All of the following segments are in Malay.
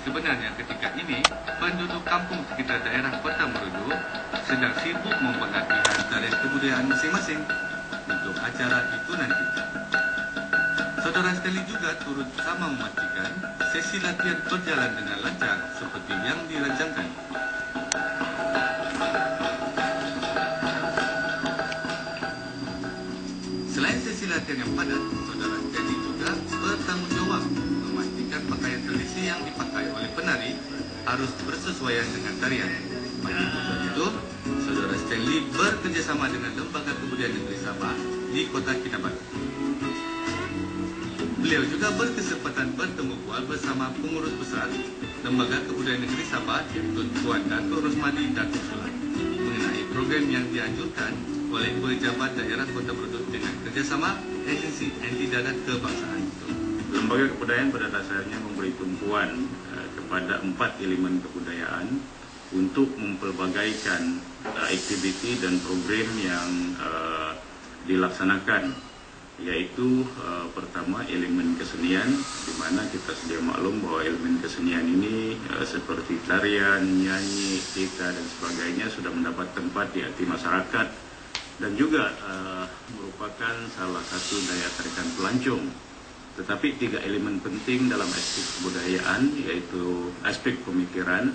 Sebenarnya ketika ini, penduduk kampung sekitar daerah Kota Merudu sedang sibuk membuat latihan tarian kebudayaan masing-masing untuk acara itu nanti. Saudara Stanley juga turut sama memastikan sesi latihan berjalan dengan lancar seperti yang dirancangkan. Selain sesi latihan yang padat, Saudara Stanley juga bertanggung jawab memastikan pakaian tradisi yang dipakai oleh penari harus bersesuaian dengan tarian. Bagi tujuan itu, Saudara Stanley bekerjasama dengan Lembaga Kebudayaan Negeri Sabah di Kota Kinabalu. Beliau juga berkesempatan bertemu bual bersama pengurus besar Lembaga Kebudayaan Negeri Sabah, iaitu Tuan Datuk Rosmadi Datuk Sulan, mengenai program yang dianjurkan oleh pejabat daerah Kota Merudu dengan kerjasama agensi anti darat kebangsaan itu. Lembaga Kebudayaan pada dasarnya memberi tumpuan kepada 4 elemen kebudayaan untuk mempelbagaikan aktiviti dan program yang dilaksanakan, yaitu pertama elemen kesenian, di mana kita sedia maklum bahwa elemen kesenian ini seperti tarian, nyanyi, teka dan sebagainya sudah mendapat tempat di hati masyarakat dan juga merupakan salah satu daya tarikan pelancong. Tetapi 3 elemen penting dalam aspek kebudayaan, yaitu aspek pemikiran,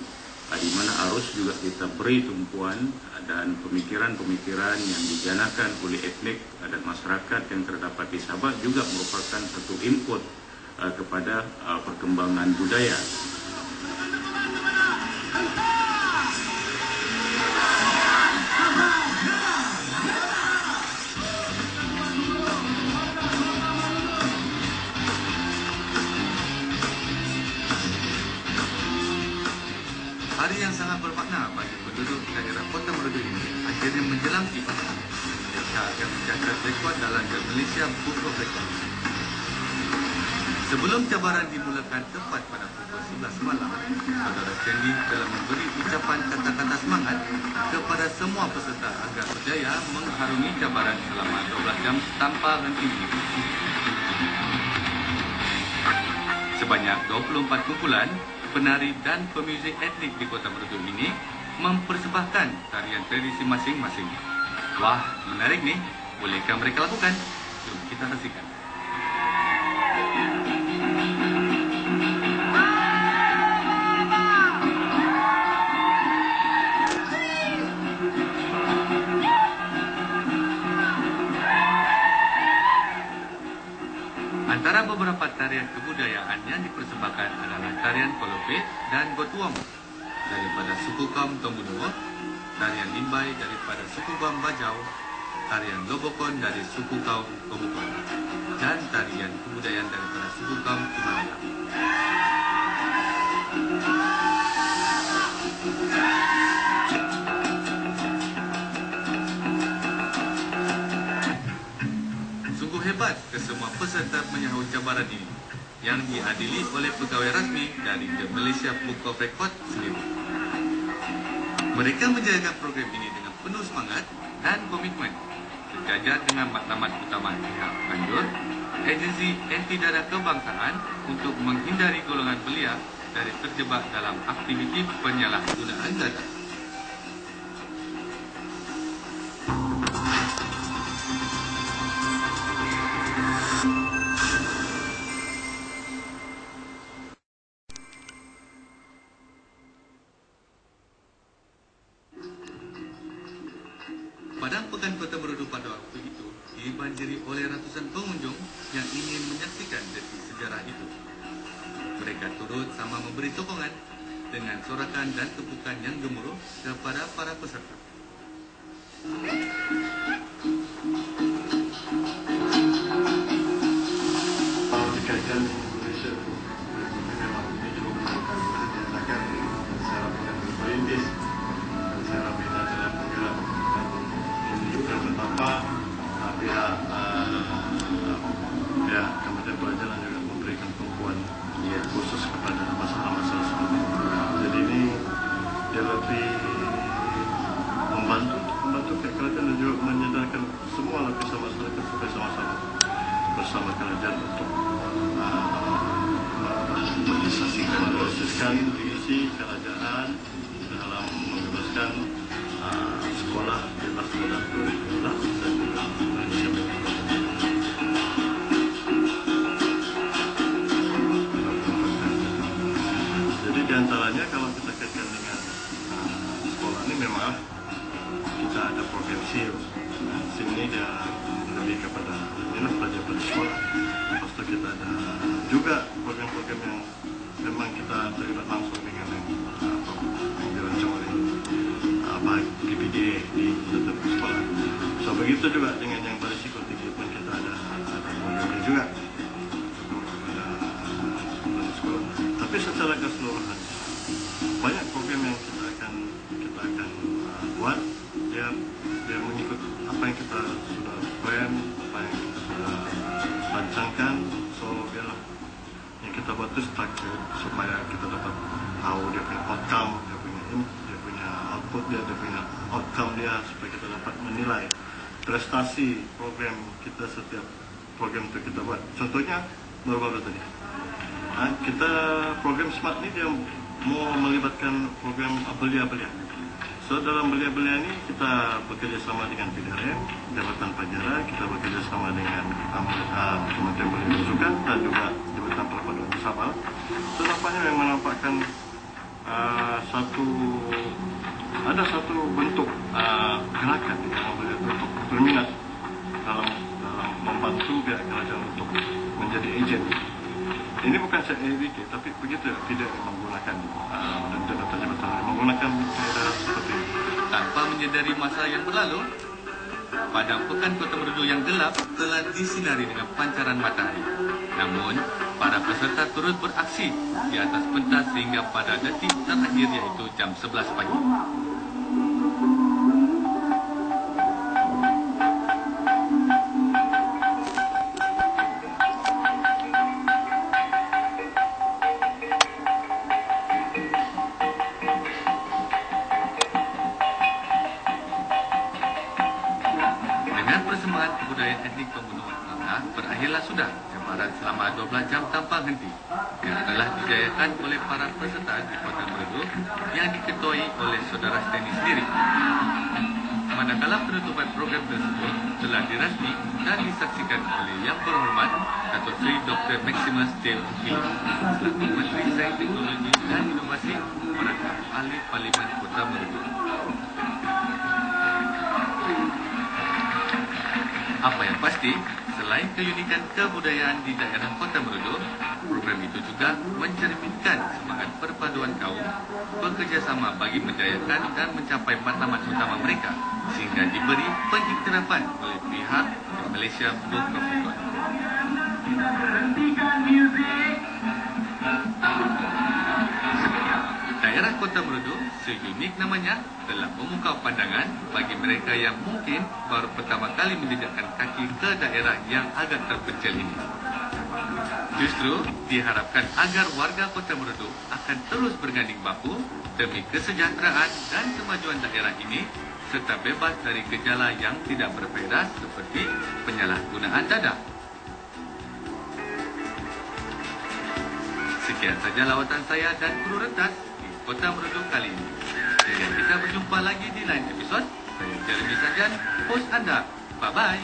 di mana harus juga kita beri tumpuan, dan pemikiran-pemikiran yang dijanakan oleh etnik dan masyarakat yang terdapat di Sabah juga merupakan satu input kepada perkembangan budaya. Hari yang sangat bermakna bagi penduduk daerah Kota Merudu ini akhirnya menjelang tiba. Mereka akan mencatat rekod dalam Malaysia Book of Records. Sebelum cabaran dimulakan tepat pada pukul 11 malam, Saudara Stanley telah memberi ucapan kata-kata semangat kepada semua peserta agar berjaya mengharungi cabaran selama 12 jam tanpa henti. Sebanyak 24 kumpulan penari dan pemuzik etnik di Kota Merudu ini mempersembahkan tarian tradisi masing-masing. Wah, menarik nih. Bolehkah mereka lakukan? Jom kita saksikan. Antara beberapa tarian kebudayaan yang dipersembahkan adalah tarian Kolope dan Gotuong daripada suku kaum Tomuduo, tarian Limbai daripada suku kaum Bajau, tarian Lobokon dari suku kaum Komukon, dan tarian kebudayaan daripada suku kaum Kimalaya. Hebat kesemua peserta menyahut cabaran ini yang dihadiri oleh pegawai rasmi dari The Malaysia Book of Records sendiri. Mereka menjalankan program ini dengan penuh semangat dan komitmen, sejajar dengan matlamat utama pihak penganjur, agensi anti darat kebangsaan untuk menghindari golongan belia dari terjebak dalam aktiviti penyalahgunaan data. Padang Pekan Kota Merudu pada waktu itu dibanjiri oleh ratusan pengunjung yang ingin menyaksikan detik sejarah itu. Mereka turut sama memberi sokongan dengan sorakan dan tepukan yang gemuruh kepada para peserta. Berkaitan Malaysia itu memang ini cukup diadakan secara perintis dan secara bina dalam penggerak dan menunjukkan betapa pihak Kementerian Pelajaran juga memberikan tumpuan khusus kepada masalah-masalah seperti itu. Jadi ini dia lebih membantu pihak kerajaan meneruskan visi kerajaan dalam membebaskan sekolah bebas mudah 2012 dan juga Malaysia bebas mudah. Jadi diantaranya kalau kita kaitkan dengan sekolah ini memang kita ada program SIL. Sini dia lebih kepada inilah belajar pada sekolah. Lepas itu kita ada juga program-program yang memang kita terlibat langsung dengan yang dirancang oleh PPDA di satu sekolah. So begitu juga dengan yang berisiko tinggi pun kita ada programnya juga pada sekolah. Tapi secara keseluruhan banyak program yang kita akan buat dia mengikut apa yang kita sudah plan, apa yang kita sudah rancangkan. So biarlah yang kita buat itu structure supaya kita dapat tahu dia punya outcome, dia punya output dia punya outcome dia, supaya kita dapat menilai prestasi program kita setiap program itu kita buat. Contohnya baru-baru tadi kita program SMART ini dia mau melibatkan program belia-belia. So dalam belia-belia ini kita bekerja sama dengan PDRM, Jabatan Pajara, kita bekerja sama dengan Kementerian Pendidikan dan Sukan dan juga Jabatan Perpaduan Sabah. So nampaknya memang menampakkan ada satu bentuk gerakan di dalam belia untuk berminat dalam membantu pihak kerajaan untuk menjadi ejen. Ini bukan saya edit, tapi begitu tidak menggunakan dan jabatan-jabatan menggunakan cara seperti ini. Tanpa menyedari masa yang berlalu, padang pekan Kota Merudu yang gelap telah disinari dengan pancaran matahari. Namun, para peserta turut beraksi di atas pentas sehingga pada detik terakhir yaitu jam 11 pagi. Persembahan kebudayaan etnik pembunuhan tanah berakhirlah sudah jembaran selama 12 jam tanpa henti yang telah dijayakan oleh para peserta di Kota Merudu yang diketuai oleh saudara Steny sendiri. Manakala penutupan program tersebut telah dirasmi dan disaksikan oleh Yang Berhormat Datuk Seri Dr. Maximus J. Ukili selaku Menteri Sains Teknologi dan Inovasi merangkap ahli Parlimen Kota Merudu. Apa yang pasti, selain keunikan kebudayaan di daerah Kota Merudu, program itu juga mencerminkan semangat perpaduan kaum, bekerjasama bagi menjayakan dan mencapai matlamat utama mereka, sehingga diberi pengiktirafan oleh pihak Malaysia Book of Record. Daerah Kota Merudu, seunik namanya, telah memukau pandangan bagi mereka yang mungkin baru pertama kali menjejakkan kaki ke daerah yang agak terpencil ini. Justru diharapkan agar warga Kota Merudu akan terus berganding bahu demi kesejahteraan dan kemajuan daerah ini serta bebas dari gejala yang tidak berfaedah seperti penyalahgunaan dadah. Sekian saja lawatan saya dan kru rentas Kota Merudu kali ini. Hingga kita berjumpa lagi di lain episod. Saya Jeremy Sanjan, host anda. Bye-bye.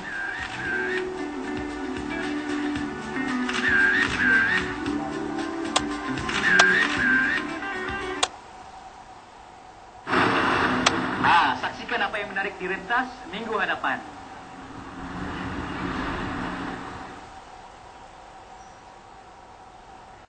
Saksikan apa yang menarik di rentas minggu hadapan.